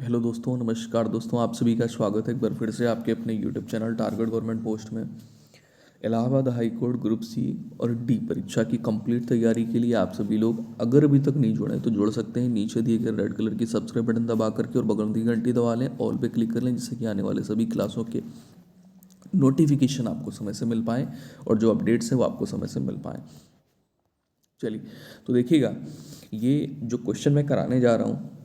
Hello दोस्तों, नमस्कार दोस्तों। आप सभी का स्वागत है एक बार फिर से आपके अपने YouTube channel target government post में। Allahabad high court group C और डी परीक्षा की कंप्लीट तैयारी के लिए आप सभी लोग अगर अभी तक नहीं जुड़े तो जुड़ सकते हैं। नीचे दिए गए रेड कलर की सब्सक्राइब बटन दबा करके और बगल में दी घंटी दबा लें, ऑल पे क्लिक कर लें, जिससे कि आने वाले सभी क्लासों के नोटिफिकेशन आपको समय से मिल पाएँ और जो अपडेट्स हैं वो आपको समय से मिल पाएँ। चलिए, तो देखिएगा, ये जो क्वेश्चन मैं कराने जा रहा हूँ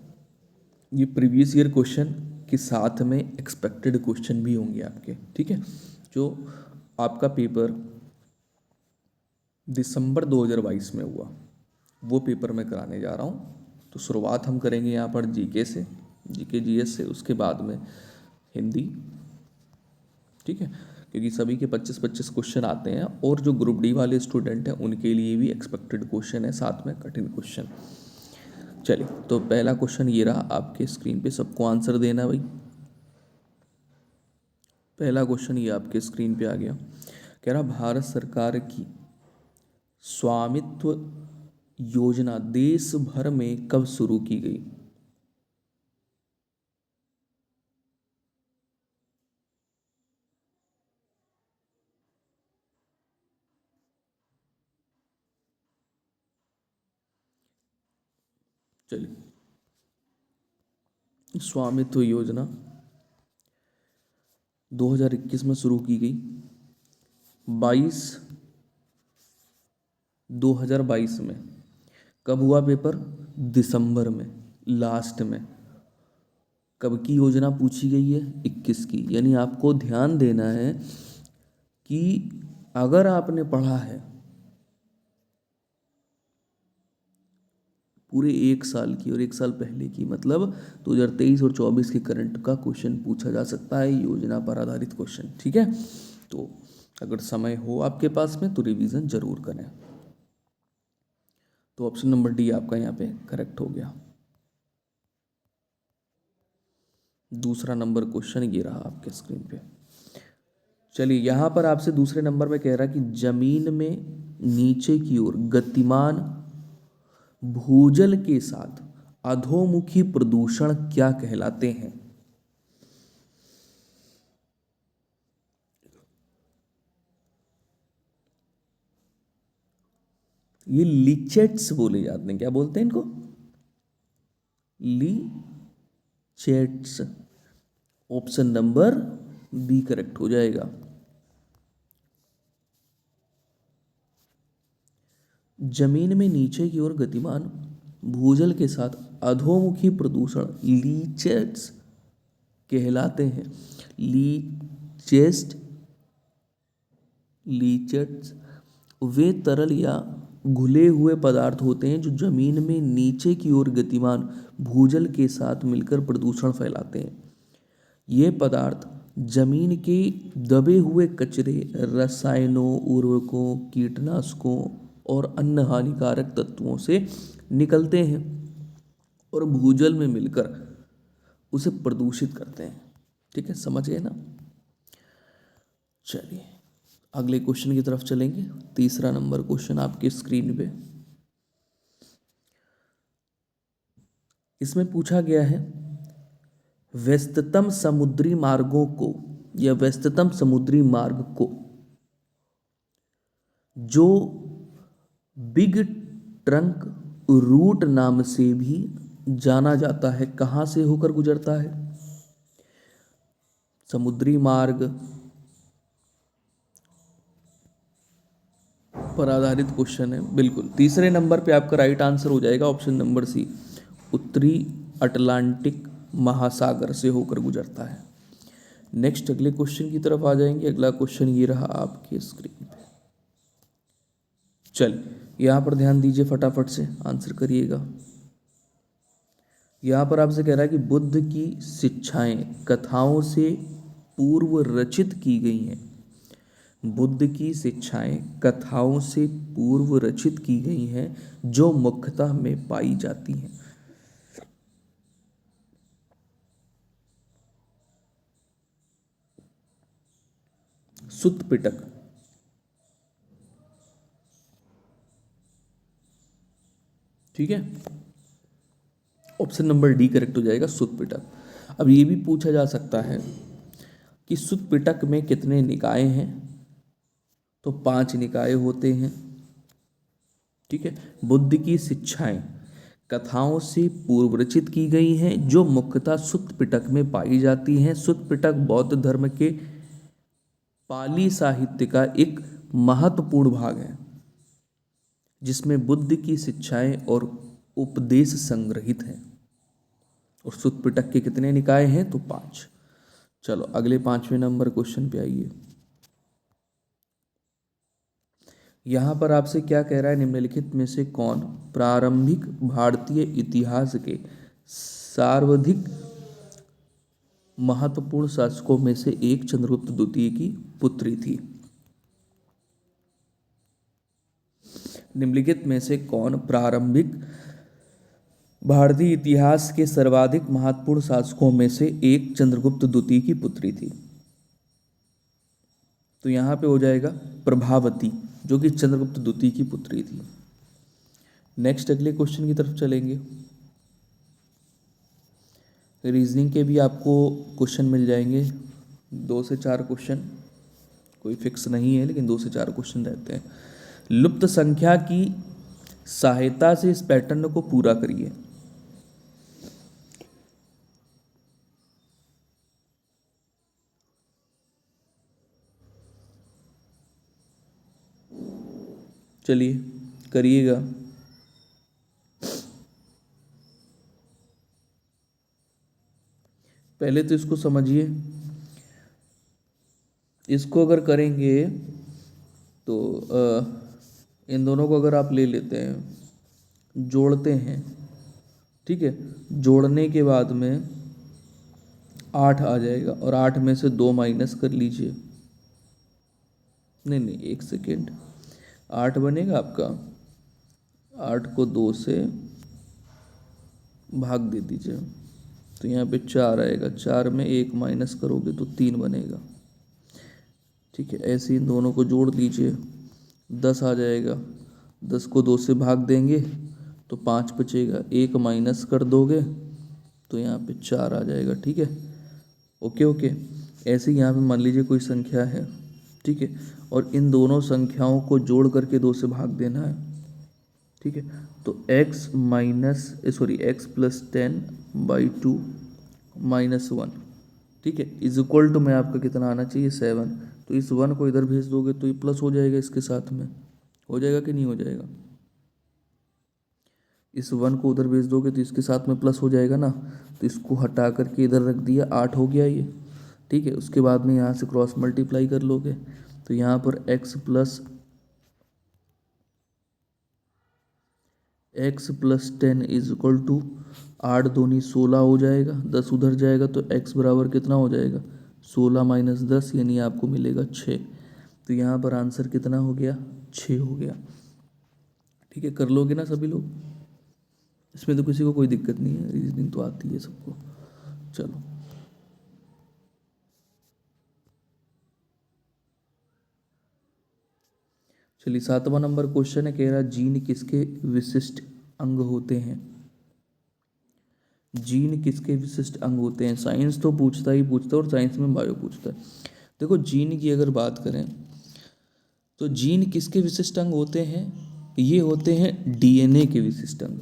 ये प्रीवियस ईयर क्वेश्चन के साथ में एक्सपेक्टेड क्वेश्चन भी होंगे आपके। ठीक है, जो आपका पेपर दिसंबर 2022 में हुआ वो पेपर मैं कराने जा रहा हूँ। तो शुरुआत हम करेंगे यहाँ पर जीके से, जीके जीएस से, उसके बाद में हिंदी। ठीक है, क्योंकि सभी के 25-25 क्वेश्चन आते हैं और जो ग्रुप डी वाले स्टूडेंट हैं उनके लिए भी एक्सपेक्टेड क्वेश्चन है, साथ में कठिन क्वेश्चन। चलिए, तो पहला क्वेश्चन ये रहा आपके स्क्रीन पे, सबको आंसर देना भाई। पहला क्वेश्चन ये आपके स्क्रीन पे आ गया। कह रहा भारत सरकार की स्वामित्व योजना देश भर में कब शुरू की गई? चलिए, स्वामित्व योजना 2021 में शुरू की गई। 22 2022 में। कब हुआ पेपर? दिसंबर में, लास्ट में। कब की योजना पूछी गई है? 21 की। यानी आपको ध्यान देना है कि अगर आपने पढ़ा है पूरे एक साल की और एक साल पहले की, मतलब 2023 और 24 के करंट का क्वेश्चन पूछा जा सकता है, योजना पर आधारित क्वेश्चन। ठीक है, तो अगर समय हो आपके पास में तो रिवीजन जरूर करें। तो ऑप्शन नंबर डी आपका यहाँ पे करेक्ट हो गया। दूसरा नंबर क्वेश्चन ये रहा आपके स्क्रीन पे। चलिए, यहाँ पर आपसे दूसरे नंबर में कह रहा कि जमीन में नीचे की ओर गतिमान भूजल के साथ अधोमुखी प्रदूषण क्या कहलाते हैं? ये लीचेट्स बोले जाते हैं। क्या बोलते हैं इनको? Leachates. Option number B correct हो जाएगा। जमीन में नीचे की ओर गतिमान भूजल के साथ अधोमुखी प्रदूषण लीचेट्स कहलाते हैं। लीचेस्ट लीचेट्स वे तरल या घुले हुए पदार्थ होते हैं जो जमीन में नीचे की ओर गतिमान भूजल के साथ मिलकर प्रदूषण फैलाते हैं। ये पदार्थ जमीन के दबे हुए कचरे, रसायनों, उर्वरकों, कीटनाशकों और अन्य हानिकारक तत्वों से निकलते हैं और भूजल में मिलकर उसे प्रदूषित करते हैं। ठीक है, समझ गए ना? चलिए, अगले क्वेश्चन की तरफ चलेंगे। तीसरा नंबर क्वेश्चन आपके स्क्रीन पे। इसमें पूछा गया है व्यस्ततम समुद्री मार्गों को या व्यस्ततम समुद्री मार्ग को जो बिग ट्रंक रूट नाम से भी जाना जाता है, कहाँ से होकर गुजरता है? समुद्री मार्ग पर आधारित क्वेश्चन है, बिल्कुल। तीसरे नंबर पे आपका राइट आंसर हो जाएगा ऑप्शन नंबर सी, उत्तरी अटलांटिक महासागर से होकर गुजरता है। नेक्स्ट अगले क्वेश्चन की तरफ आ जाएंगे। अगला क्वेश्चन ये रहा आपके स्क्रीन पे। चल, यहाँ पर ध्यान दीजिए, फटाफट से आंसर करिएगा। यहाँ पर आपसे कह रहा है कि बुद्ध की शिक्षाएं कथाओं से पूर्व रचित की गई हैं। बुद्ध की शिक्षाएं कथाओं से पूर्व रचित की गई हैं जो मुख्यतः में पाई जाती हैं। सुत्त पिटक। ठीक है, ऑप्शन नंबर डी करेक्ट हो जाएगा, सुत्त पिटक। अब ये भी पूछा जा सकता है कि सुत पिटक में कितने निकाय हैं, तो 5 निकाय होते हैं। ठीक है। बुद्ध की शिक्षाएं कथाओं से पूर्व रचित की गई हैं जो मुख्यतः सुत्त पिटक में पाई जाती हैं। सुत्त पिटक बौद्ध धर्म के पाली साहित्य का एक महत्वपूर्ण भाग है जिसमें बुद्ध की शिक्षाएं और उपदेश संग्रहित हैं। और सुत्त पिटक के कितने निकाय हैं, तो 5। चलो अगले 5वें नंबर क्वेश्चन पे आइए। यहां पर आपसे क्या कह रहा है, निम्नलिखित में से कौन प्रारंभिक भारतीय इतिहास के सर्वाधिक महत्वपूर्ण शासकों में से एक चंद्रगुप्त द्वितीय की पुत्री थी। निम्नलिखित में से कौन प्रारंभिक भारतीय इतिहास के सर्वाधिक महत्वपूर्ण शासकों में से एक चंद्रगुप्त द्वितीय की पुत्री थी। तो यहां पे हो जाएगा प्रभावती, जो कि चंद्रगुप्त द्वितीय की पुत्री थी। नेक्स्ट अगले क्वेश्चन की तरफ चलेंगे। रीजनिंग के भी आपको क्वेश्चन मिल जाएंगे, 2 से 4 क्वेश्चन, कोई फिक्स नहीं है लेकिन 2 से 4 क्वेश्चन रहते हैं। लुप्त संख्या की सहायता से इस पैटर्न को पूरा करिए। चलिए करिएगा। पहले तो इसको समझिए, इसको अगर करेंगे तो इन दोनों को अगर आप ले लेते हैं, जोड़ते हैं, ठीक है, जोड़ने के बाद में 8 आ जाएगा और 8 में से 2 माइनस कर लीजिए। नहीं, 1 सेकेंड, 8 बनेगा आपका, 8 को 2 से भाग दे दीजिए तो यहाँ पे 4 आएगा। 4 में 1 माइनस करोगे तो 3 बनेगा। ठीक है, ऐसे ही इन दोनों को जोड़ लीजिए, 10 आ जाएगा। 10 को 2 से भाग देंगे तो 5 बचेगा। 1 माइनस कर दोगे तो यहाँ पे 4 आ जाएगा। ठीक है, ओके। ऐसे ही यहाँ पे मान लीजिए कोई संख्या है, ठीक है, और इन दोनों संख्याओं को जोड़ करके 2 से भाग देना है। ठीक है, तो x प्लस 10/2 -1, ठीक है, इज इक्वल टू में आपका कितना आना चाहिए, 7। तो इस 1 को इधर भेज दोगे तो ये प्लस हो जाएगा, इसके साथ में हो जाएगा कि नहीं हो जाएगा। इस 1 को उधर भेज दोगे तो इसके साथ में प्लस हो जाएगा ना। तो इसको हटा करके इधर रख दिया, 8 हो गया ये। ठीक है, उसके बाद में यहाँ से क्रॉस मल्टीप्लाई कर लोगे तो यहाँ पर x plus 10 is equal to 8 दूनी 16 हो जाएगा। 10 उधर जाएगा तो x बराबर कितना हो जाएगा, 16 माइनस 10 यानी आपको मिलेगा 6। तो यहाँ पर आंसर कितना हो गया, 6 हो गया। ठीक है, कर लोगे ना सभी लोग, इसमें तो किसी को कोई दिक्कत नहीं है, रीजनिंग तो आती है सबको। चलो चलिए 7वां नंबर क्वेश्चन है, कह रहा जीन किसके विशिष्ट अंग होते हैं। जीन किसके विशिष्ट अंग होते हैं। साइंस तो पूछता ही पूछता है और साइंस में बायो पूछता है। देखो जीन की अगर बात करें तो जीन किसके विशिष्ट अंग होते हैं, ये होते हैं डीएनए के विशिष्ट अंग।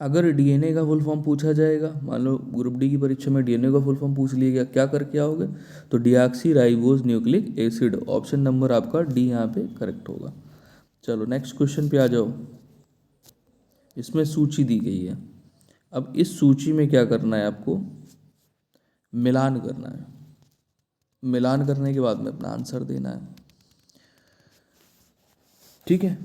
अगर डीएनए का फुल फॉर्म पूछा जाएगा, मान लो ग्रुप डी की परीक्षा में डीएनए का फुल फॉर्म पूछ लिया गया, क्या करके आओगे, तो deoxy ribose nucleic acid, option number आपका डी यहाँ पे करेक्ट होगा। चलो नेक्स्ट क्वेश्चन पे आ जाओ। इसमें सूची दी गई है, अब इस सूची में क्या करना है आपको, मिलान करना है। मिलान करने के बाद में अपना आंसर देना है। ठीक है,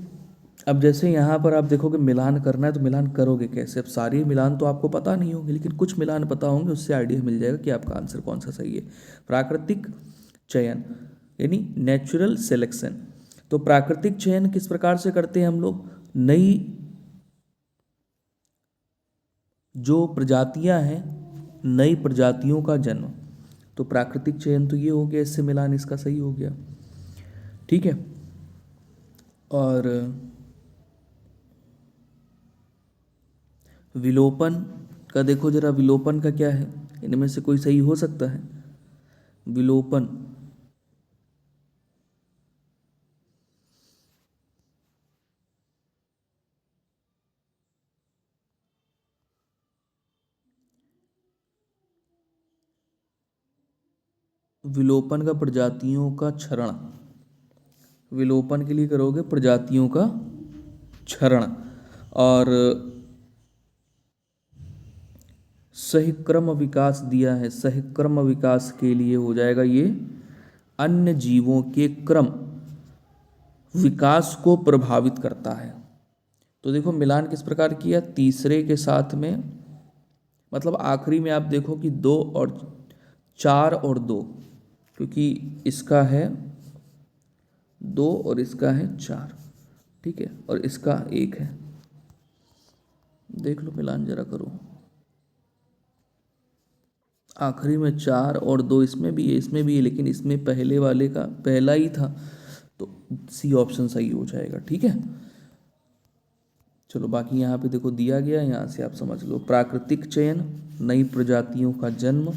अब जैसे यहाँ पर आप देखोगे मिलान करना है तो मिलान करोगे कैसे। अब सारी मिलान तो आपको पता नहीं होंगे लेकिन कुछ मिलान पता होंगे, उससे आइडिया मिल जाएगा कि आपका आंसर कौन सा सही है। प्राकृतिक चयन यानी नेचुरल सिलेक्शन। तो प्राकृतिक चयन किस प्रकार से करते हैं हम लोग, नई जो प्रजातियां हैं, नई प्रजातियों का जन्म। तो प्राकृतिक चयन तो ये हो गया, इससे मिलान इसका सही हो गया। ठीक है, और विलोपन का देखो जरा, विलोपन का क्या है, इनमें से कोई सही हो सकता है? विलोपन, विलोपन का प्रजातियों का क्षरण, विलोपन के लिए करोगे प्रजातियों का क्षरण। और सहिक्रम विकास दिया है, सहिक्रम विकास के लिए हो जाएगा ये अन्य जीवों के क्रम विकास को प्रभावित करता है। तो देखो मिलान किस प्रकार किया, तीसरे के साथ में, मतलब आखिरी में आप देखो कि 2 और 4 और 2, क्योंकि इसका है 2 और इसका है 4, ठीक है, और इसका 1 है। देख लो मिलान जरा करो, आखिरी में 4 और 2, इसमें भी है, इसमें भी है, लेकिन इसमें पहले वाले का पहला ही था, तो सी ऑप्शन सही हो जाएगा, ठीक है। चलो बाकी यहाँ पे देखो दिया गया है, यहाँ से आप समझ लो। प्राकृतिक चयन, नई प्रजातियों का जन्म,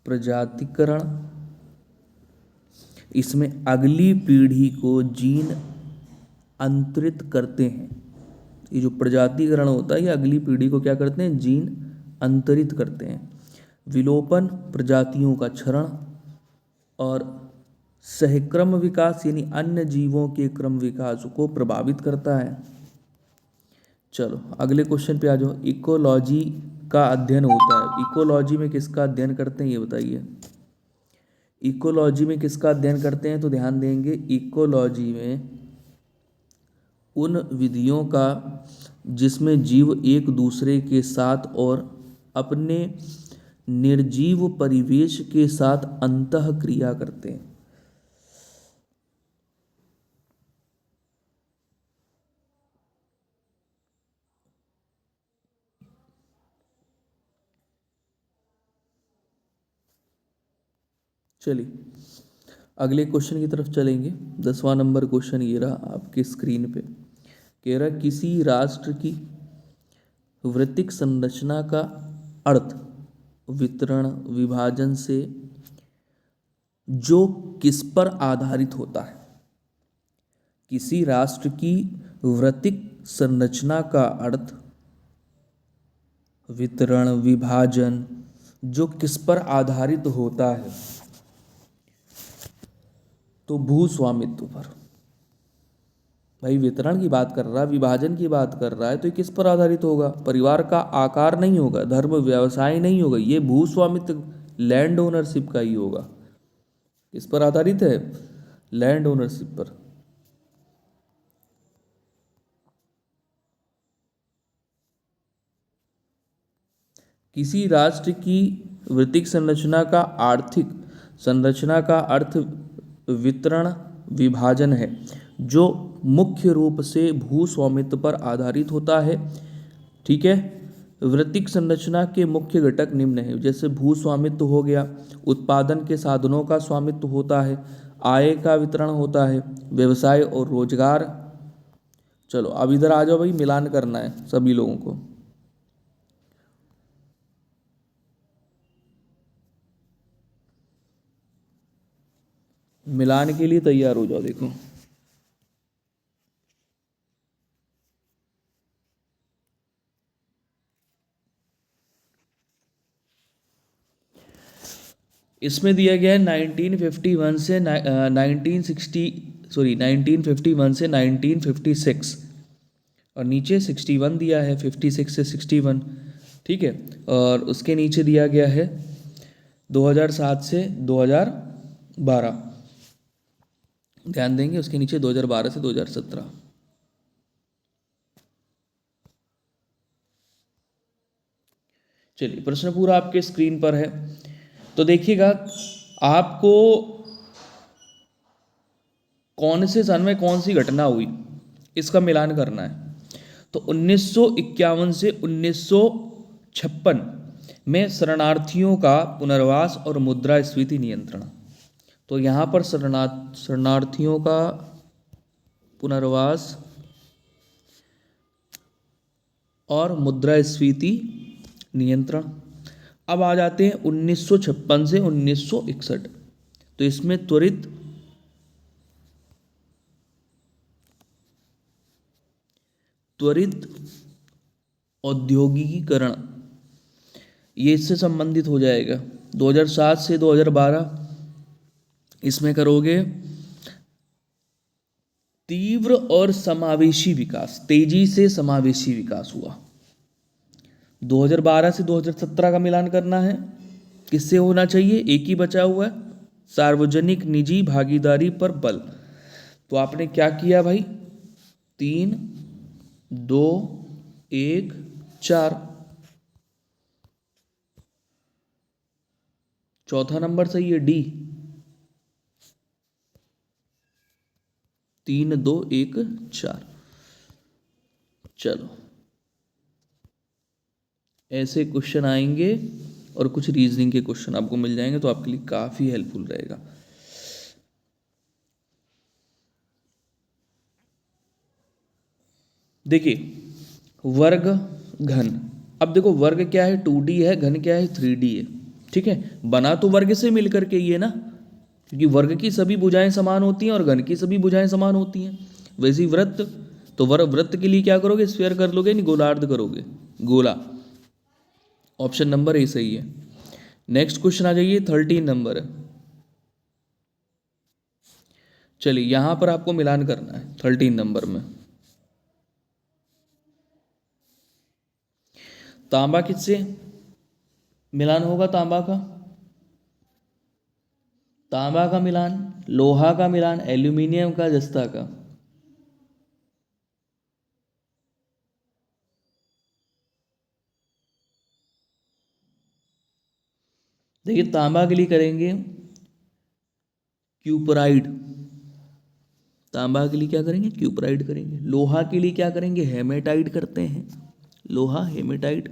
प्रजातिकरण, इसमें अगली पीढ़ी को जीन अंतरित करते हैं। ये जो प्रजातिकरण होता है ये अगली पीढ़ी को क्या करते हैं, जीन अंतरित करते हैं। विलोपन प्रजातियों का क्षरण, और सहक्रम विकास यानी अन्य जीवों के क्रम विकास को प्रभावित करता है। चलो अगले क्वेश्चन पे आ जाओ। इकोलॉजी का अध्ययन होता है, इकोलॉजी में किसका अध्ययन करते हैं ये बताइए। इकोलॉजी में किसका अध्ययन करते हैं, तो ध्यान देंगे इकोलॉजी में उन विधियों का जिसमें जीव एक दूसरे के साथ और अपने निर्जीव परिवेश के साथ अंतः क्रिया करते हैं। चलिए अगले क्वेश्चन की तरफ चलेंगे। 10वां नंबर क्वेश्चन ये रहा आपके स्क्रीन पे, कह रहा किसी राष्ट्र की वृत्तिक संरचना का अर्थ वितरण विभाजन से जो किस पर आधारित होता है। किसी राष्ट्र की वृत्तिक संरचना का अर्थ वितरण विभाजन जो किस पर आधारित होता है, तो भूस्वामित्व पर। भाई वितरण की बात कर रहा है, विभाजन की बात कर रहा है, तो ये किस पर आधारित होगा, परिवार का आकार नहीं होगा, धर्म व्यवसाय नहीं होगा, ये भूस्वामित्व लैंड ओनरशिप का ही होगा। किस पर आधारित है, लैंड ओनरशिप पर। किसी राष्ट्र की वृत्तिक संरचना का आर्थिक संरचना का अर्थ वितरण विभाजन है जो मुख्य रूप से भूस्वामित्व पर आधारित होता है, ठीक है। वृत्तिक संरचना के मुख्य घटक निम्न है, जैसे भूस्वामित्व हो गया, उत्पादन के साधनों का स्वामित्व होता है, आय का वितरण होता है, व्यवसाय और रोजगार। चलो अब इधर आ जाओ भाई, मिलान करना है सभी लोगों को। मिलान के लिए तैयार हो जाओ। देखो इसमें दिया गया है 1951 से 1956 और नीचे 61 दिया है, 56 से 61, ठीक है। और उसके नीचे दिया गया है 2007 से 2012, ध्यान देंगे उसके नीचे 2012 से 2017। चलिए प्रश्न पूरा आपके स्क्रीन पर है, तो देखिएगा आपको कौन से सन में कौन सी घटना हुई इसका मिलान करना है। तो 1951 से 1956 में शरणार्थियों का पुनर्वास और मुद्रास्फीति नियंत्रण। तो यहाँ पर शरणार्थियों का पुनर्वास और मुद्रास्फीति नियंत्रण। अब आ जाते हैं 1956 से 1961। तो इसमें त्वरित औद्योगिकीकरण, ये इससे संबंधित हो जाएगा। 2007 से 2012 इसमें करोगे तीव्र और समावेशी विकास, तेजी से समावेशी विकास हुआ। 2012 से 2017 का मिलान करना है, किससे होना चाहिए, एक ही बचा हुआ है, सार्वजनिक निजी भागीदारी पर बल। तो आपने क्या किया भाई, 3 2 1 4, चौथा नंबर सही है डी, 3 2 1 4। चलो ऐसे क्वेश्चन आएंगे और कुछ रीजनिंग के क्वेश्चन आपको मिल जाएंगे, तो आपके लिए काफी हेल्पफुल रहेगा। देखिए वर्ग घन, अब देखो वर्ग क्या है 2D है, घन क्या है 3D है, ठीक है। बना तो वर्ग से मिलकर के ये ना, क्योंकि वर्ग की सभी भुजाएं समान होती हैं और घन की सभी भुजाएं समान होती हैं। वैसे ही वृत्त, तो वृत्त के लिए क्या करोगे, स्फीयर कर लोगे, नहीं गोलार्ध करोगे, गोला। ऑप्शन नंबर ए सही है। नेक्स्ट क्वेश्चन आ जाइए, 13 नंबर है। चलिए यहां पर आपको मिलान करना है 13 नंबर में। तांबा किससे मिलान होगा, तांबा का, तांबा का मिलान, लोहा का मिलान, एल्यूमिनियम का, जस्ता का। देखिए तांबा के लिए करेंगे क्यूपराइड, तांबा के लिए क्या करेंगे, क्यूपराइड करेंगे। लोहा के लिए क्या करेंगे, हेमेटाइट करते हैं, लोहा हेमेटाइट।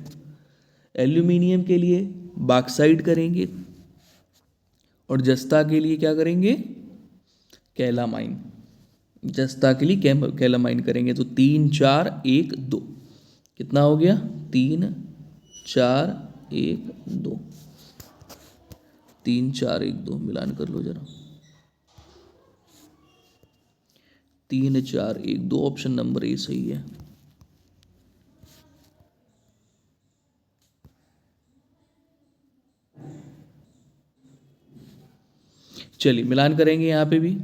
एल्यूमिनियम के लिए बॉक्साइट करेंगे, और जस्ता के लिए क्या करेंगे, कैलामाइन। जस्ता के लिए कैलामाइन करेंगे। तो 3 4 1 2, कितना हो गया, 3 4 1 2, 3 4 1 2, मिलान कर लो जरा, 3 4 1 2, ऑप्शन नंबर ए सही है। चलिए मिलान करेंगे यहां पे भी।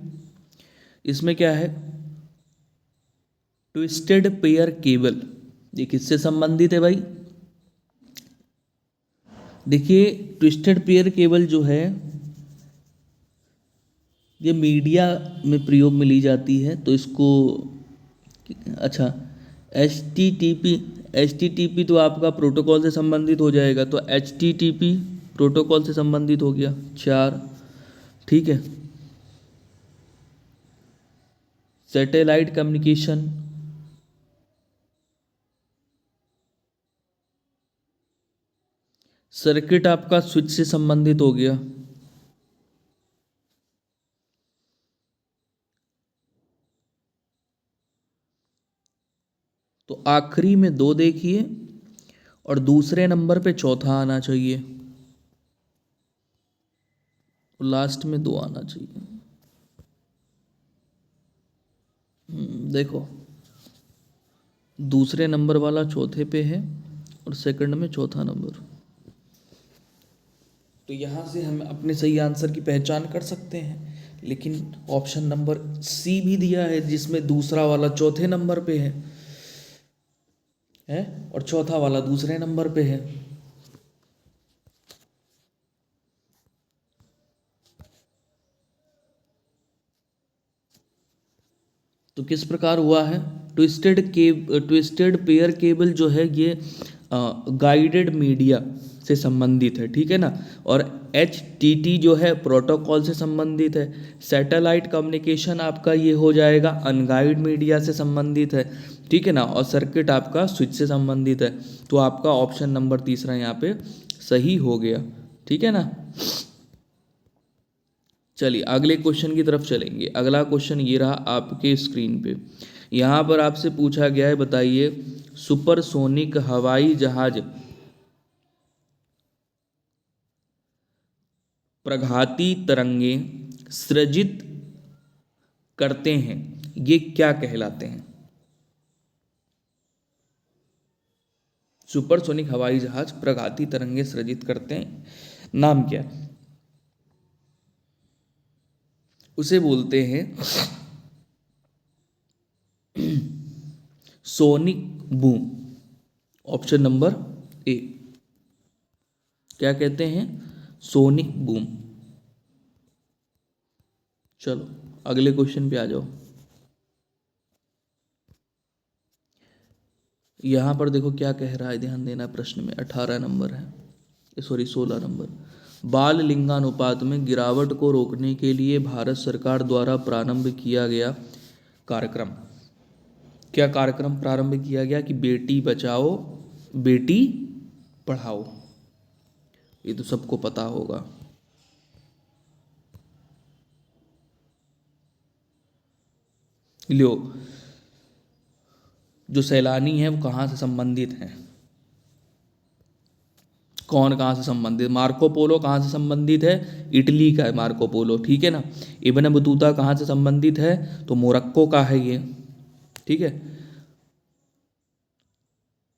इसमें क्या है, ट्विस्टेड पेयर केबल, ये किससे संबंधित है भाई, देखिए ट्विस्टेड पेयर केबल जो है ये मीडिया में प्रयोग में ली जाती है। तो इसको, अच्छा एच टी टी पी तो आपका प्रोटोकॉल से संबंधित हो जाएगा, तो H T T P protocol से संबंधित हो गया 4, ठीक है। सैटेलाइट कम्युनिकेशन, सर्किट आपका स्विच से संबंधित हो गया। तो आखिरी में 2 देखिए और दूसरे नंबर पे चौथा आना चाहिए, लास्ट में 2 आना चाहिए। देखो दूसरे नंबर वाला चौथे पे है और सेकंड में चौथा नंबर। तो यहाँ से हम अपने सही आंसर की पहचान कर सकते हैं। लेकिन ऑप्शन नंबर सी भी दिया है जिसमें दूसरा वाला चौथे नंबर पे है और चौथा वाला दूसरे नंबर पे है। तो किस प्रकार हुआ है, ट्विस्टेड पेयर केबल जो है ये गाइडेड मीडिया से संबंधित है, ठीक है ना। और HTT जो है प्रोटोकॉल से संबंधित है। सैटेलाइट कम्युनिकेशन आपका ये हो जाएगा अनगाइड मीडिया से संबंधित है, ठीक है ना। और सर्किट आपका स्विच से संबंधित है। तो आपका ऑप्शन नंबर तीसरा यहाँ पे सही हो गया, ठीक है ना। चलिए अगले क्वेश्चन की तरफ चलेंगे। अगला क्वेश्चन ये रहा आपके स्क्रीन पे। यहाँ पर आपसे पूछा गया है, बताइए सुपरसोनिक हवाई जहाज प्रघाती तरंगें सृजित करते हैं, ये क्या कहलाते हैं? सुपरसोनिक हवाई जहाज प्रघाती तरंगें सृजित करते हैं, नाम क्या है? उसे बोलते हैं sonic boom. Option number A. क्या कहते हैं? Sonic boom. चलो अगले क्वेश्चन पे आ जाओ। यहां पर देखो क्या कह रहा है, ध्यान देना। प्रश्न में 18 नंबर है, सॉरी 16 नंबर। बाल लिंगानुपात में गिरावट को रोकने के लिए भारत सरकार द्वारा प्रारंभ किया गया कार्यक्रम। क्या कार्यक्रम प्रारंभ किया गया? कि बेटी बचाओ बेटी पढ़ाओ। ये तो सबको पता होगा। लो, जो सैलानी है वो कहाँ से संबंधित हैं? कौन कहाँ से संबंधित? मार्को पोलो कहाँ से संबंधित है? इटली का है मार्को पोलो, ठीक है ना। इब्न बतूता कहाँ से संबंधित है? तो मोरक्को का है ये, ठीक है।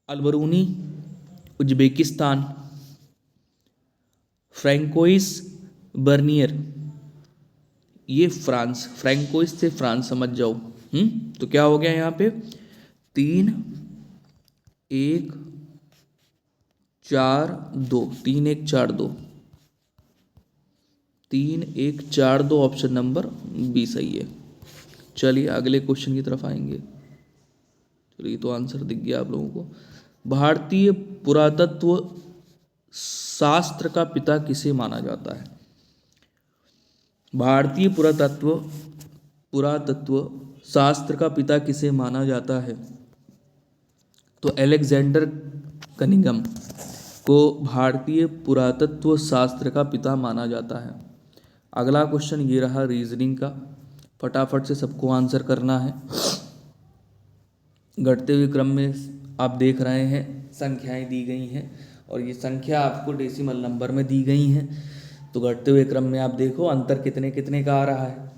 अलबरूनी उज्बेकिस्तान, फ्रैंकोइस बर्नियर ये फ्रांस। फ्रैंकोइस से फ्रांस, समझ जाओ। तो क्या हो गया यहाँ पे? 3-1-4-2, 3-1-4-2, 3-1-4-2, ऑप्शन नंबर बी सही है। चलिए अगले क्वेश्चन की तरफ आएंगे। चलिए तो आंसर दिख गया आप लोगों को। भारतीय पुरातत्व शास्त्र का पिता किसे माना जाता है? भारतीय पुरातत्व शास्त्र का पिता किसे माना जाता है? तो अलेक्जेंडर कनिंघम को भारतीय पुरातत्व शास्त्र का पिता माना जाता है। अगला क्वेश्चन ये रहा रीजनिंग का, फटाफट से सबको आंसर करना है। घटते हुए क्रम में आप देख रहे हैं संख्याएं दी गई हैं और ये संख्या आपको डेसिमल नंबर में दी गई हैं। तो घटते हुए क्रम में आप देखो अंतर कितने कितने का आ रहा है।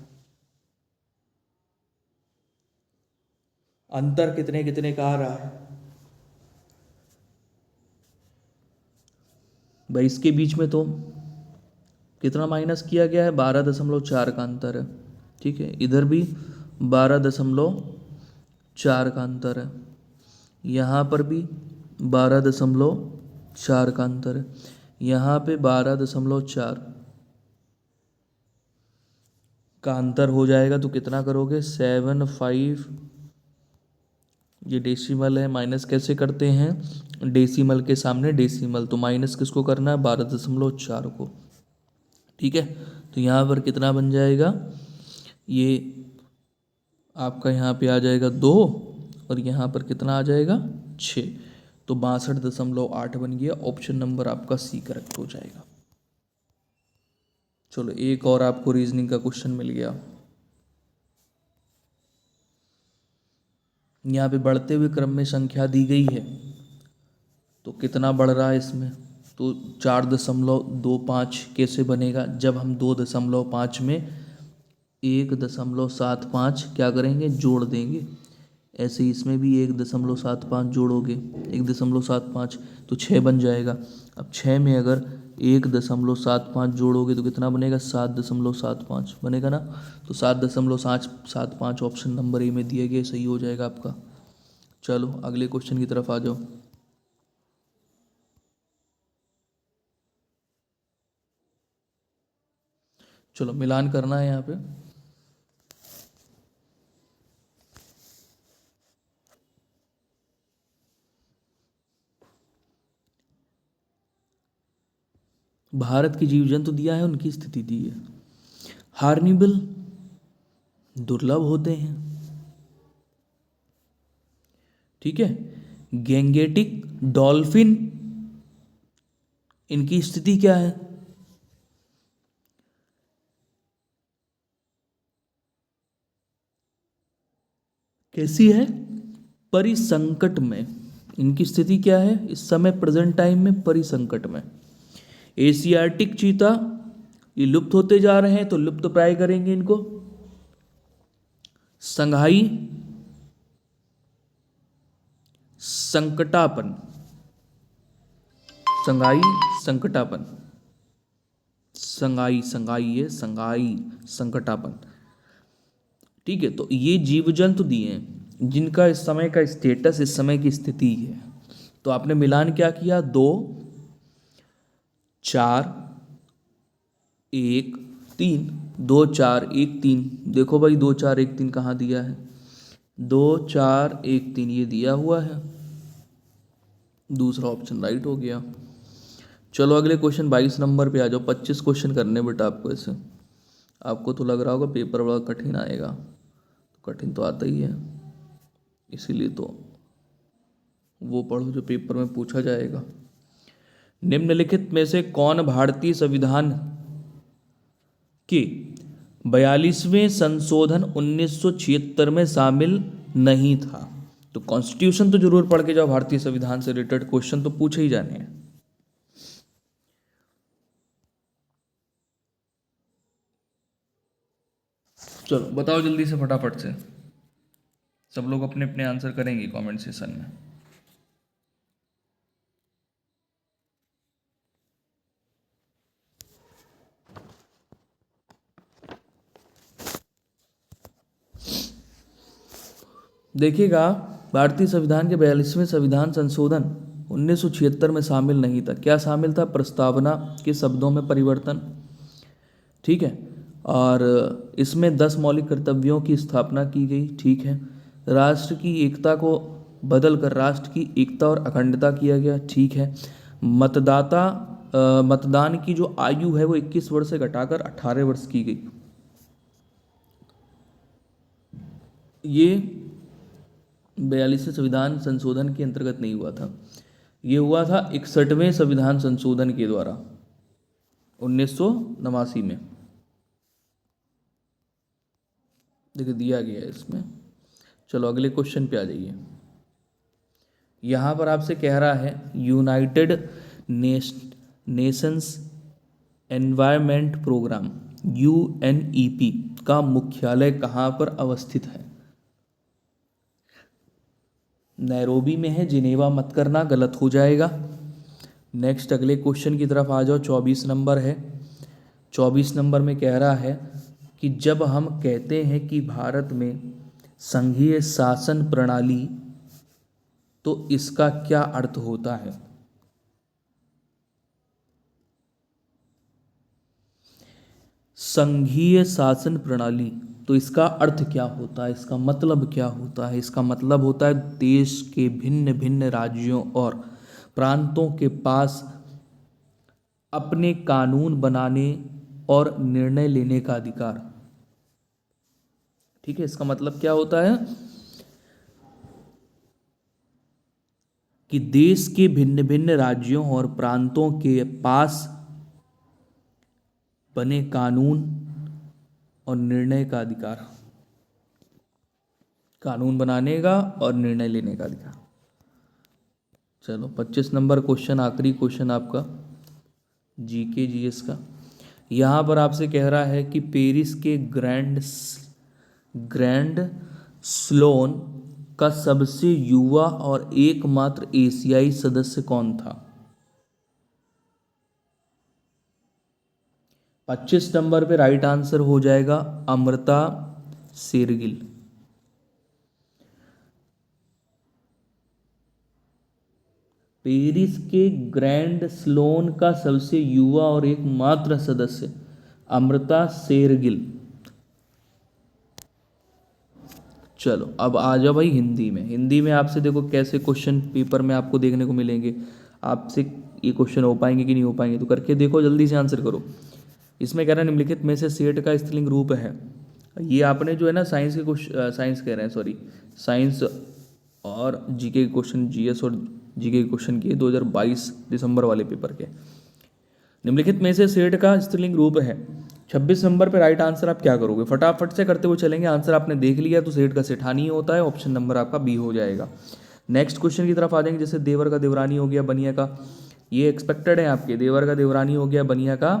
अंतर कितने कितने का आ रहा है भाई? इसके बीच में तो कितना माइनस किया गया है? 12.4 का अंतर है, ठीक है। इधर भी 12.4 का अंतर है, यहाँ पर भी 12.4 का अंतर है, यहाँ पे 12.4 का अंतर हो जाएगा। तो कितना करोगे? 7-5। ये डेसिमल है, माइनस कैसे करते हैं? डेसिमल के सामने डेसिमल, तो माइनस किसको करना है? 12.4 को, ठीक है। तो यहाँ पर कितना बन जाएगा? ये आपका यहाँ पे आ जाएगा 2 और यहाँ पर कितना आ जाएगा? 6। तो 62.8 बन गया। ऑप्शन नंबर आपका सी करेक्ट हो जाएगा। चलो एक और आपको रीजनिंग का क्वेश्चन मिल गया। यहाँ पे बढ़ते हुए क्रम में संख्या दी गई है, तो कितना बढ़ रहा है इसमें? तो 4.25 कैसे बनेगा? जब हम 2.5 में 1.75 क्या करेंगे? जोड़ देंगे। ऐसे ही इसमें भी 1.75 जोड़ोगे, 1.75 तो 6 बन जाएगा। अब 6 में अगर 1.75 जोड़ोगे तो कितना बनेगा? 7.75 बनेगा ना। तो 7.75 ऑप्शन नंबर ए में दिया गया, सही हो जाएगा आपका। चलो अगले क्वेश्चन की तरफ आ जाओ। चलो मिलान करना है यहाँ पे। भारत की जीव जंतु दिया है, उनकी स्थिति दी है। हार्निबल दुर्लभ होते हैं, ठीक है। गैंगेटिक डॉल्फिन, इनकी स्थिति क्या है? कैसी है? परिसंकट में। इनकी स्थिति क्या है इस समय? प्रेजेंट टाइम में परिसंकट में। एशियाटिक चीता ये लुप्त होते जा रहे हैं तो लुप्त प्राय करेंगे इनको। संघाई संकटापन, संघाई संकटापन, संघाई संघाई है संघाई संकटापन। ठीक है, तो ये जीव जंतु दिए हैं जिनका इस समय का स्टेटस, इस समय की स्थिति है। तो आपने मिलान क्या किया, 2 4 1 3, 2 4 1 3। देखो भाई 2 4 1 3 कहाँ दिया है, 2 4 1 3 ये दिया हुआ है, दूसरा ऑप्शन राइट हो गया। चलो अगले क्वेश्चन 22 नंबर पे आ जाओ। 25 क्वेश्चन करने बेटा आपको ऐसे। आपको तो लग रहा होगा पेपर बड़ा कठिन आएगा, तो कठिन तो आता ही है, इसीलिए तो वो पढ़ो जो पेपर में पूछा जाएगा। निम्नलिखित में से कौन भारतीय संविधान के 42वें संशोधन 1976 में शामिल नहीं था? तो कॉन्स्टिट्यूशन तो जरूर पढ़ के जाओ, भारतीय संविधान से रिलेटेड क्वेश्चन तो पूछे ही जाने हैं। चलो बताओ जल्दी से फटाफट से, सब लोग अपने अपने आंसर करेंगे कमेंट सेशन में। देखिएगा, भारतीय संविधान के 42वें संविधान संशोधन 1976 में शामिल नहीं था। क्या शामिल था? प्रस्तावना के शब्दों में परिवर्तन, ठीक है, और इसमें 10 मौलिक कर्तव्यों की स्थापना की गई, ठीक है। राष्ट्र की एकता को बदलकर राष्ट्र की एकता और अखंडता किया गया, ठीक है। मतदान की जो आयु है वो 21 वर्ष से घटाकर 18 वर्ष की गई। ये 42वें संविधान संशोधन के अंतर्गत नहीं हुआ था, ये हुआ था 61वें संविधान संशोधन के द्वारा 1989 में। देखिए दिया गया है इसमें। चलो अगले क्वेश्चन पे आ जाइए। यहाँ पर आपसे कह रहा है United Nations Environment Programme UNEP का मुख्यालय कहाँ पर अवस्थित है? नैरोबी में है, जिनेवा मत करना, गलत हो जाएगा। नेक्स्ट अगले क्वेश्चन की तरफ आ जाओ। 24 नंबर है। 24 नंबर में कह रहा है कि जब हम कहते हैं कि भारत में संघीय शासन प्रणाली, तो इसका क्या अर्थ होता है? संघीय शासन प्रणाली, तो इसका अर्थ क्या होता है, इसका मतलब क्या होता है? इसका मतलब होता है देश के भिन्न भिन्न राज्यों और प्रांतों के पास अपने कानून बनाने और निर्णय लेने का अधिकार। ठीक है, इसका मतलब क्या होता है कि देश के भिन्न भिन्न राज्यों और प्रांतों के पास बने कानून और निर्णय का अधिकार, कानून बनाने का और निर्णय लेने का अधिकार। चलो 25 नंबर क्वेश्चन, आखिरी क्वेश्चन आपका GK GS का। यहाँ पर आपसे कह रहा है कि पेरिस के ग्रैंड स्लोन का सबसे युवा और एकमात्र एशियाई सदस्य कौन था? 25 नंबर पे राइट आंसर हो जाएगा अमृता शेरगिल। पेरिस के ग्रैंड स्लोन का सबसे युवा और एकमात्र सदस्य अमृता शेरगिल। चलो अब आ जाओ भाई हिंदी में। हिंदी में आपसे देखो कैसे क्वेश्चन पेपर में आपको देखने को मिलेंगे, आपसे ये क्वेश्चन हो पाएंगे कि नहीं हो पाएंगे, तो करके देखो, जल्दी से आंसर करो। इसमें कह रहा है निम्नलिखित में से सेठ का स्त्रीलिंग रूप है। ये आपने जो है ना साइंस के क्वेश्चन, साइंस कह रहे हैं सॉरी, साइंस और जीके के क्वेश्चन, जीएस और जीके के क्वेश्चन किए 2022 दिसंबर वाले पेपर के। निम्नलिखित में से सेठ का स्त्रीलिंग रूप है। 26 नंबर पे राइट आंसर आप क्या करोगे? फटाफट से करते हुए चलेंगे। आंसर आपने देख लिया तो सेठ का सेठानी होता है, ऑप्शन नंबर आपका बी हो जाएगा। नेक्स्ट क्वेश्चन की तरफ आ जाएंगे। जैसे देवर का देवरानी हो गया, बनिया का, ये एक्सपेक्टेड है आपके। देवर का देवरानी हो गया, बनिया का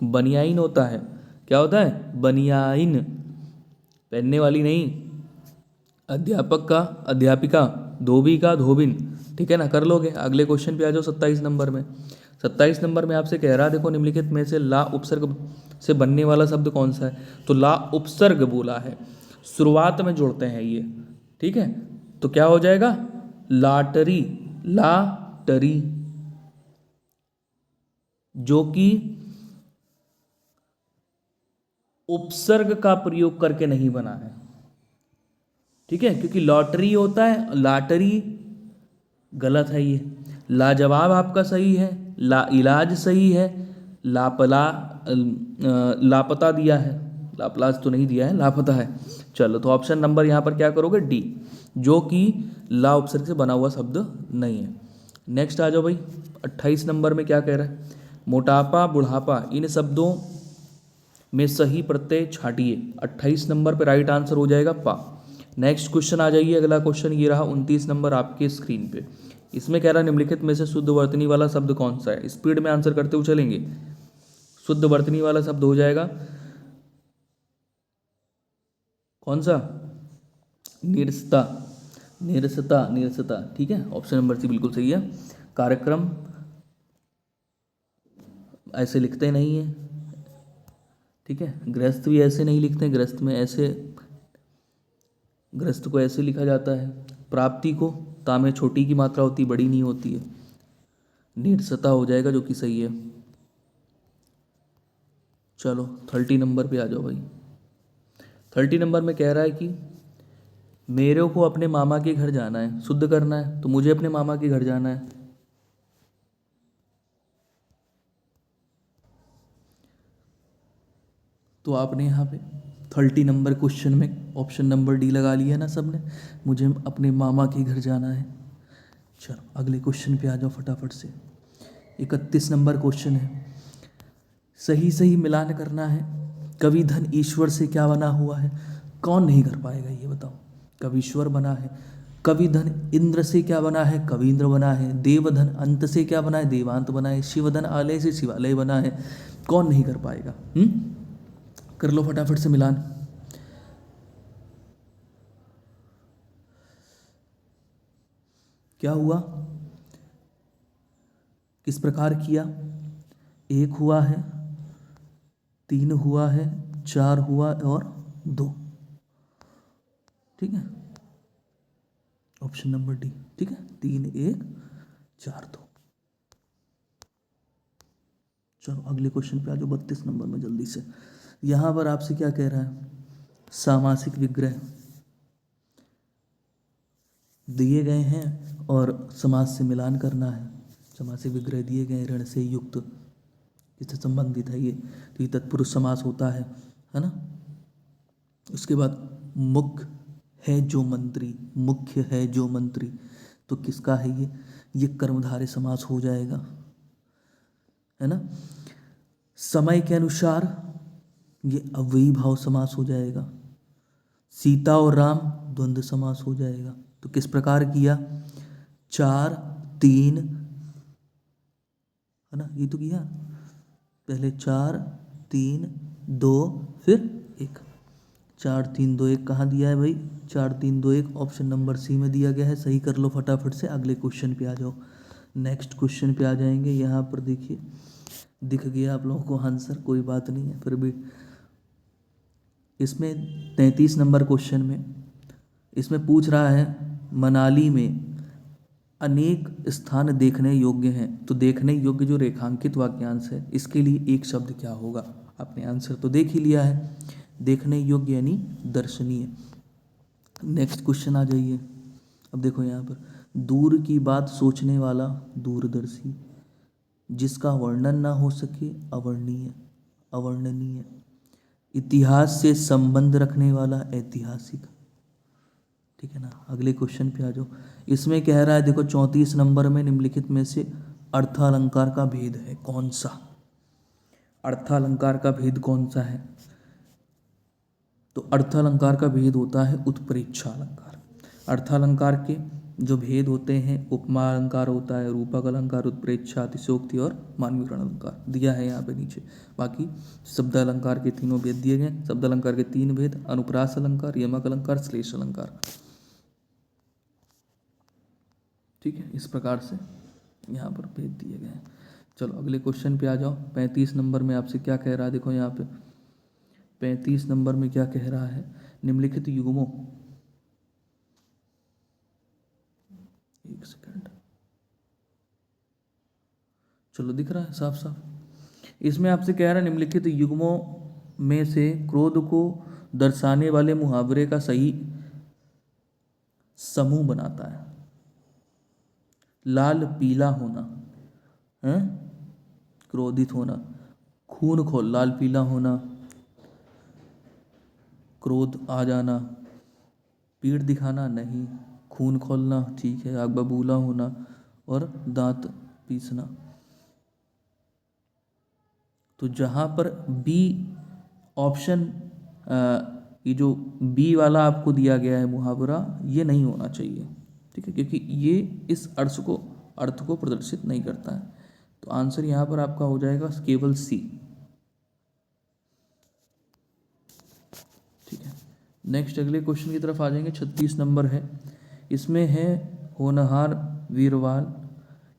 बनियाइन होता है। क्या होता है? बनियाइन, पहनने वाली नहीं। अध्यापक का अध्यापिका, धोबी का धोबिन। ठीक है ना, कर लोगे। अगले क्वेश्चन पे आ जाओ 27 नंबर में। 27 नंबर में आपसे कह रहा है, देखो निम्नलिखित में से ला उपसर्ग से बनने वाला शब्द कौन सा है? तो ला उपसर्ग बोला है, शुरुआत में जोड़ते हैं ये। ठीक है, तो क्या हो जाएगा? लाटरी, लाटरी, जो कि उपसर्ग का प्रयोग करके नहीं बना है। ठीक है, क्योंकि लॉटरी होता है, लाटरी गलत है ये। लाजवाब आपका सही है, ला इलाज सही है, लापला लापता दिया है, लापलाज तो नहीं दिया है, लापता है। चलो, तो ऑप्शन नंबर यहाँ पर क्या करोगे? डी, जो कि ला उपसर्ग से बना हुआ शब्द नहीं है। नेक्स्ट आ जाओ भाई, 28 नंबर में क्या कह रहा है? मोटापा, बुढ़ापा, इन शब्दों में सही प्रत्यय छाटिए। 28 नंबर पे राइट आंसर हो जाएगा पा। नेक्स्ट क्वेश्चन आ जाइए। अगला क्वेश्चन ये रहा 29 नंबर आपके स्क्रीन पे। इसमें कह रहा है निम्नलिखित में से शुद्ध वर्तनी वाला शब्द कौन सा है? स्पीड में आंसर करते हुए चलेंगे। शुद्ध वर्तनी वाला शब्द हो जाएगा कौन सा? निरसता, निरसता, निरसता। ठीक है, ऑप्शन नंबर सी बिल्कुल सही है। कार्यक्रम ऐसे लिखते नहीं है। ठीक है, ग्रस्त भी ऐसे नहीं लिखते, ग्रस्त में ऐसे, ग्रस्त को ऐसे लिखा जाता है। प्राप्ति को ता में छोटी की मात्रा होती, बड़ी नहीं होती है। निरसता हो जाएगा, जो कि सही है। चलो 30 नंबर पे आ जाओ भाई। 30 नंबर में कह रहा है कि मेरे को अपने मामा के घर जाना है, शुद्ध करना है, तो मुझे अपने मामा के घर जाना है। तो आपने यहाँ पे 30 नंबर क्वेश्चन में ऑप्शन नंबर डी लगा लिया ना सबने, मुझे अपने मामा के घर जाना है। चलो अगले क्वेश्चन पे आ जाओ फटाफट से। 31 नंबर क्वेश्चन है, सही सही मिलान करना है। कवि धन ईश्वर से क्या बना हुआ है? कौन नहीं कर पाएगा ये बताओ? कवीश्वर बना है। कवि धन इंद्र से क्या बना है? कवींद्र बना है। देवधन अंत से क्या बना है? देवांत बना है। शिवधन आलय से शिवालय बना है। कौन नहीं कर पाएगा? कर लो फटाफट से मिलान। क्या हुआ? किस प्रकार किया? 1 हुआ है, 3 हुआ है, 4 हुआ और 2। ठीक है, ऑप्शन नंबर डी। ठीक है, 3 1 4 2। चलो अगले क्वेश्चन पे आ जाओ 32 नंबर में जल्दी से। यहाँ पर आपसे क्या कह रहा है? सामासिक विग्रह दिए गए हैं और समास से मिलान करना है। समासिक विग्रह दिए गए, ऋण से युक्त, इससे संबंधित है ये। तो ये तत्पुरुष समास होता है ना। उसके बाद मुख्य है जो मंत्री, मुख्य है जो मंत्री, तो किसका है ये कर्मधारय समास हो जाएगा, है ना। समय के अनुसार ये अव्ययी भाव समास हो जाएगा। सीता और राम द्वंद्व समास हो जाएगा। तो किस प्रकार किया? 4 3, है ना, ये तो किया पहले। 4 3 2 फिर 1। 4 3 2 1 कहाँ दिया है भाई? 4 3 2 1 ऑप्शन नंबर सी में दिया गया है। सही कर लो फटाफट से। अगले क्वेश्चन पे आ जाओ। नेक्स्ट क्वेश्चन पे आ जाएंगे। यहाँ पर देखिए, दिख गया आप लोगों को आंसर, कोई बात नहीं है फिर भी। इसमें 33 नंबर क्वेश्चन में इसमें पूछ रहा है, मनाली में अनेक स्थान देखने योग्य हैं, तो देखने योग्य जो रेखांकित वाक्यांश है, इसके लिए एक शब्द क्या होगा? आपने आंसर तो देख ही लिया है, देखने योग्य यानी दर्शनीय। नेक्स्ट क्वेश्चन आ जाइए। अब देखो यहाँ पर, दूर की बात सोचने वाला दूरदर्शी, जिसका वर्णन ना हो सके अवर्णनीय, अवर्णनीय। इतिहास से संबंध रखने वाला ऐतिहासिक। ठीक है ना। अगले क्वेश्चन पे आ जाओ। इसमें कह रहा है, देखो 34 नंबर में निम्नलिखित में से अर्थालंकार का भेद है कौन सा? अर्थालंकार का भेद कौन सा है? तो अर्थालंकार का भेद होता है उत्प्रेक्षा अलंकार। अर्थालंकार के जो भेद होते हैं, उपमा अलंकार होता है, रूपक अलंकार, उत्प्रेक्षा, अतिशयोक्ति और मानवीकरण अलंकार दिया है यहाँ पे नीचे। बाकी शब्द अलंकार के तीनों भेद दिए गए। शब्द अलंकार के तीन भेद, अनुप्रास अलंकार, यमक अलंकार, श्लेष अलंकार। ठीक है, इस प्रकार से यहाँ पर भेद दिए गए हैं। चलो अगले क्वेश्चन पे आ जाओ। 35 नंबर में आपसे क्या कह रहा है, देखो यहाँ पे 35 नंबर में क्या कह रहा है, निम्नलिखित युग्मों, एक सेकंड, चलो दिख रहा है साफ साफ। इसमें आपसे कह रहा है निम्नलिखित युग्मों में से क्रोध को दर्शाने वाले मुहावरे का सही समूह बनाता है। लाल पीला होना है, क्रोधित होना, खून खोल, लाल पीला होना, क्रोध आ जाना, पीठ दिखाना नहीं, खून खोलना ठीक है, आग बबूला होना और दांत पीसना। तो जहाँ पर बी ऑप्शन, ये जो बी वाला आपको दिया गया है मुहावरा, ये नहीं होना चाहिए। ठीक है, क्योंकि ये इस अर्थ को प्रदर्शित नहीं करता है। तो आंसर यहाँ पर आपका हो जाएगा केवल सी। ठीक है, नेक्स्ट अगले क्वेश्चन की तरफ आ जाएंगे। 36 नंबर है, इसमें है होनहार वीरवान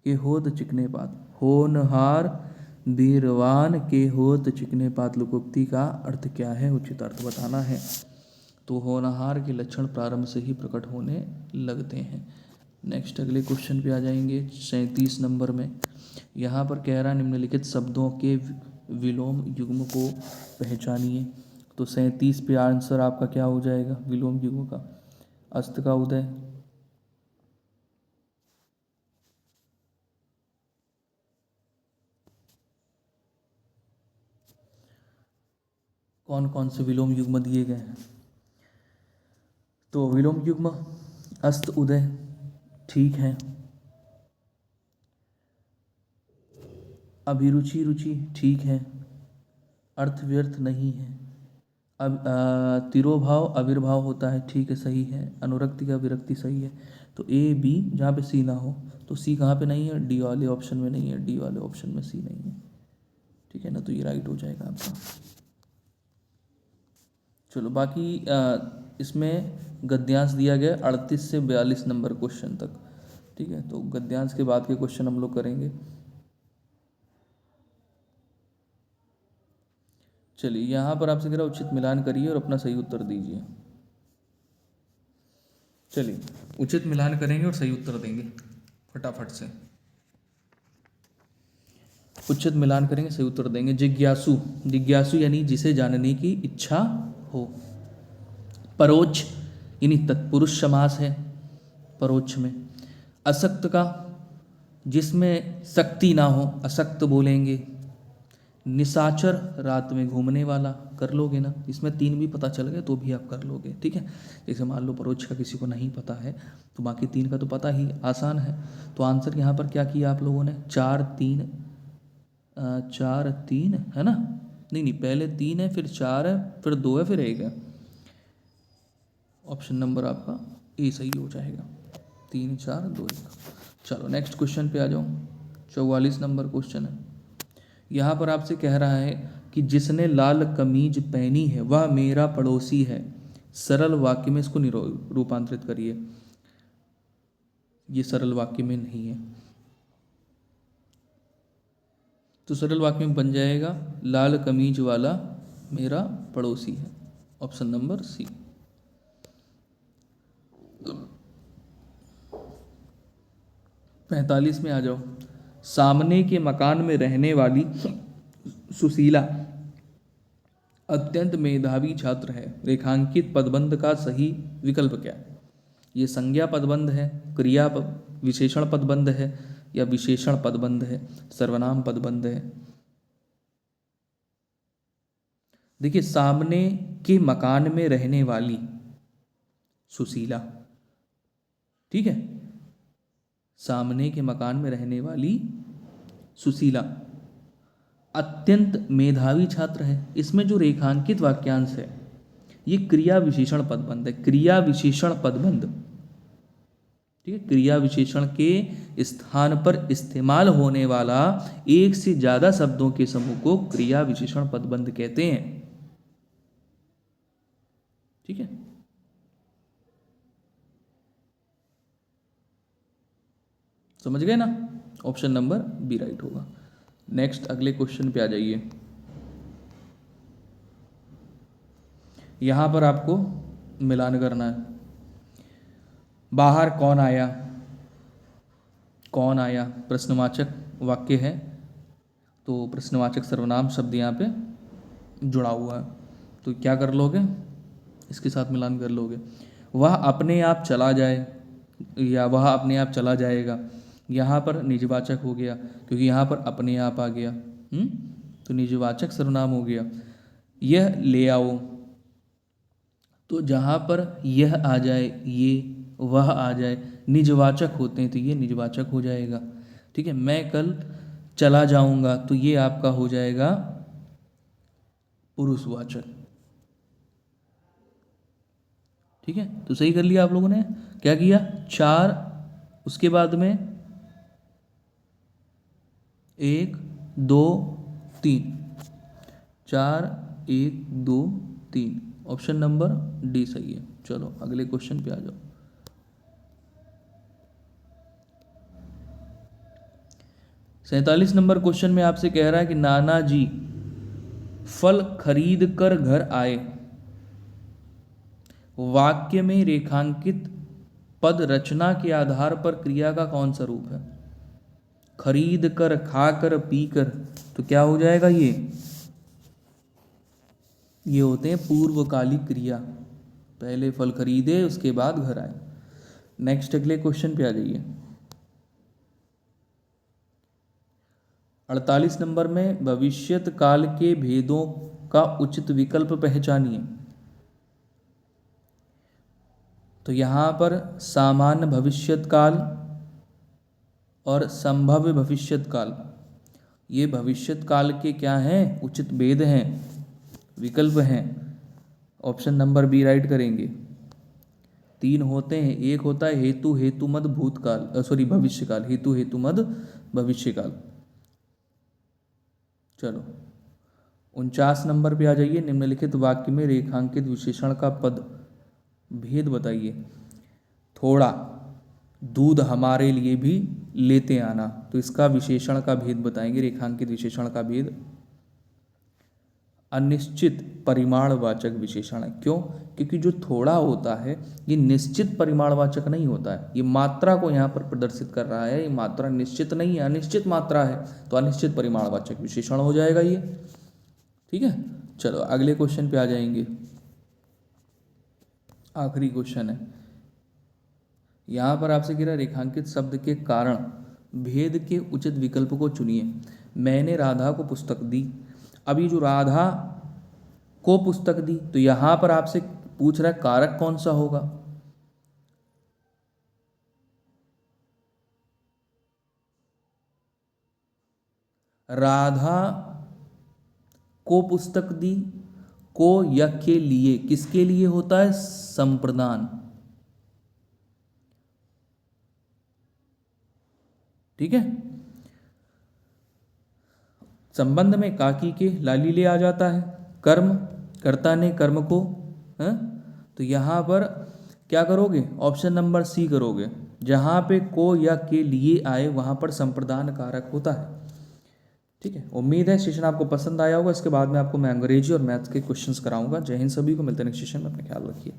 के होत चिकने पात। होनहार वीरवान के होत चिकने पात लोकोक्ति का अर्थ क्या है, उचित अर्थ बताना है। तो होनहार के लक्षण प्रारंभ से ही प्रकट होने लगते हैं। नेक्स्ट अगले क्वेश्चन पे आ जाएंगे 37 नंबर में। यहाँ पर कह रहा है निम्नलिखित शब्दों के विलोम युग्म को पहचानिए। तो 37 पे आंसर आपका क्या हो जाएगा विलोम युग्म का, अस्त का उदय, कौन कौन से विलोम युग्म दिए गए हैं। तो विलोम युग्म अस्त उदय ठीक है, अभिरुचि रुचि ठीक है, अर्थ व्यर्थ नहीं है, अब तिरोभाव आविर्भाव होता है ठीक है सही है, अनुरक्ति का विरक्ति सही है। तो ए बी, जहाँ पे सी ना हो तो सी कहाँ पे नहीं है, डी वाले ऑप्शन में नहीं है, डी वाले ऑप्शन में सी नहीं है। ठीक है ना, तो ये राइट हो जाएगा आपका। चलो बाकी इसमें गद्यांश दिया गया 38 से 42 नंबर क्वेश्चन तक। ठीक है, तो गद्यांश के बाद के क्वेश्चन हम लोग करेंगे। चलिए यहाँ पर आपसे कह रहा उचित मिलान करिए और अपना सही उत्तर दीजिए। चलिए उचित मिलान करेंगे और सही उत्तर देंगे फटाफट से। उचित मिलान करेंगे, सही उत्तर देंगे। जिज्ञासु, जिज्ञासु यानी जिसे जानने की इच्छा हो। परोक्ष यानी तत्पुरुष समास है परोक्ष में। असक्त का, जिसमें शक्ति ना हो, असक्त बोलेंगे। निशाचर, रात में घूमने वाला, कर लोगे ना, इसमें 3 भी पता चल गए तो भी आप कर लोगे। ठीक है, जैसे मान लो परोक्ष का किसी को नहीं पता है तो बाकी 3 का तो पता ही, आसान है। तो आंसर यहाँ पर क्या किया आप लोगों ने, 4 3 4 3 है ना, नहीं पहले 3 है फिर 4 है फिर 2 है फिर 1 है। ऑप्शन नंबर आपका ए सही हो जाएगा, 3 4 2 1। चलो नेक्स्ट क्वेश्चन पे आ जाओ। 44 नंबर क्वेश्चन है। यहाँ पर आपसे कह रहा है कि जिसने लाल कमीज पहनी है वह मेरा पड़ोसी है। सरल वाक्य में इसको रूपांतरित करिए। ये सरल वाक्य में नहीं है, तो सरल वाक्य में बन जाएगा लाल कमीज वाला मेरा पड़ोसी है। Option number C. पैंतालीस में आ जाओ। सामने के मकान में रहने वाली सुशीला अत्यंत मेधावी छात्र है। रेखांकित पदबंध का सही विकल्प क्या है। ये संज्ञा पदबंध है, क्रिया विशेषण पदबंध है या विशेषण पदबंध है, सर्वनाम पदबंध है। देखिए सामने के मकान में रहने वाली सुशीला, ठीक है, सामने के मकान में रहने वाली सुशीला अत्यंत मेधावी छात्र है। इसमें जो रेखांकित वाक्यांश है ये क्रिया विशेषण पदबंध है। क्रिया विशेषण पदबंध ठीक है, क्रिया विशेषण के स्थान पर इस्तेमाल होने वाला एक से ज्यादा शब्दों के समूह को क्रिया विशेषण पदबंध कहते हैं। ठीक है, समझ गए ना? ऑप्शन नंबर बी राइट होगा। नेक्स्ट अगले क्वेश्चन पे आ जाइए। यहां पर आपको मिलान करना है। बाहर कौन आया, कौन आया प्रश्नवाचक वाक्य है, तो प्रश्नवाचक सर्वनाम शब्द यहाँ पे जुड़ा हुआ है, तो क्या कर लोगे, इसके साथ मिलान कर लोगे। वह अपने आप चला जाए या वह अपने आप चला जाएगा, यहाँ पर निजवाचक हो गया क्योंकि यहाँ पर अपने आप आ गया, तो निजवाचक सर्वनाम हो गया। यह ले आओ, तो जहाँ पर यह आ जाए, ये वह आ जाए, निजवाचक होते हैं तो ये निजवाचक हो जाएगा। ठीक है, मैं कल चला जाऊंगा, तो ये आपका हो जाएगा पुरुषवाचक। ठीक है, तो सही कर लिया आप लोगों ने। क्या किया, 4, उसके बाद में 1 2 3, 4 1 2 3, ऑप्शन नंबर डी सही है। चलो अगले क्वेश्चन पे आ जाओ। 47 नंबर क्वेश्चन में आपसे कह रहा है कि नाना जी फल खरीद कर घर आए। वाक्य में रेखांकित पद रचना के आधार पर क्रिया का कौन सा रूप है? खरीद कर, खाकर, पीकर, तो क्या हो जाएगा, ये होते हैं पूर्वकालिक क्रिया। पहले फल खरीदे, उसके बाद घर आए। नेक्स्ट अगले क्वेश्चन पे आ जाइए। 48 नंबर में भविष्यत काल के भेदों का उचित विकल्प पहचानिए। तो यहां पर सामान्य भविष्यत काल और संभाव्य भविष्यत काल, ये भविष्यत काल के क्या हैं, उचित भेद हैं, विकल्प हैं। ऑप्शन नंबर बी राइट करेंगे। 3 होते हैं, एक होता है हेतु हेतुमद भूतकाल, सॉरी भविष्यकाल, हेतु हेतुमद भविष्यकाल। चलो 49 नंबर पे आ जाइए। निम्नलिखित वाक्य में रेखांकित विशेषण का पद भेद बताइए। थोड़ा दूध हमारे लिए भी लेते आना, तो इसका विशेषण का भेद बताएंगे, रेखांकित विशेषण का भेद। अनिश्चित परिमाणवाचक विशेषण है। क्यों? क्योंकि जो थोड़ा होता है ये निश्चित परिमाणवाचक नहीं होता है, ये मात्रा को यहाँ पर प्रदर्शित कर रहा है, ये मात्रा निश्चित नहीं है, अनिश्चित मात्रा है, तो अनिश्चित परिमाणवाचक विशेषण हो जाएगा ये। ठीक है, चलो अगले क्वेश्चन पे आ जाएंगे। आखिरी क्वेश्चन है, यहाँ पर आपसे कह रहा रेखांकित शब्द के कारण भेद के उचित विकल्प को चुनिए। मैंने राधा को पुस्तक दी। अभी जो राधा को पुस्तक दी, तो यहां पर आपसे पूछ रहा है कारक कौन सा होगा। राधा को पुस्तक दी, को या के लिए, किसके लिए होता है, संप्रदान। ठीक है, संबंध में काकी के लाली ले आ जाता है, कर्म कर्ता ने कर्म को है, तो यहां पर क्या करोगे, ऑप्शन नंबर सी करोगे। जहां पे को या के लिए आए वहां पर संप्रदान कारक होता है। ठीक है, उम्मीद है सेशन आपको पसंद आया होगा। इसके बाद में आपको मैं अंग्रेजी और मैथ्स के क्वेश्चंस कराऊंगा। जय हिंद सभी को, मिलते हैं नेक्स्ट सेशन में, अपने ख्याल रखिए।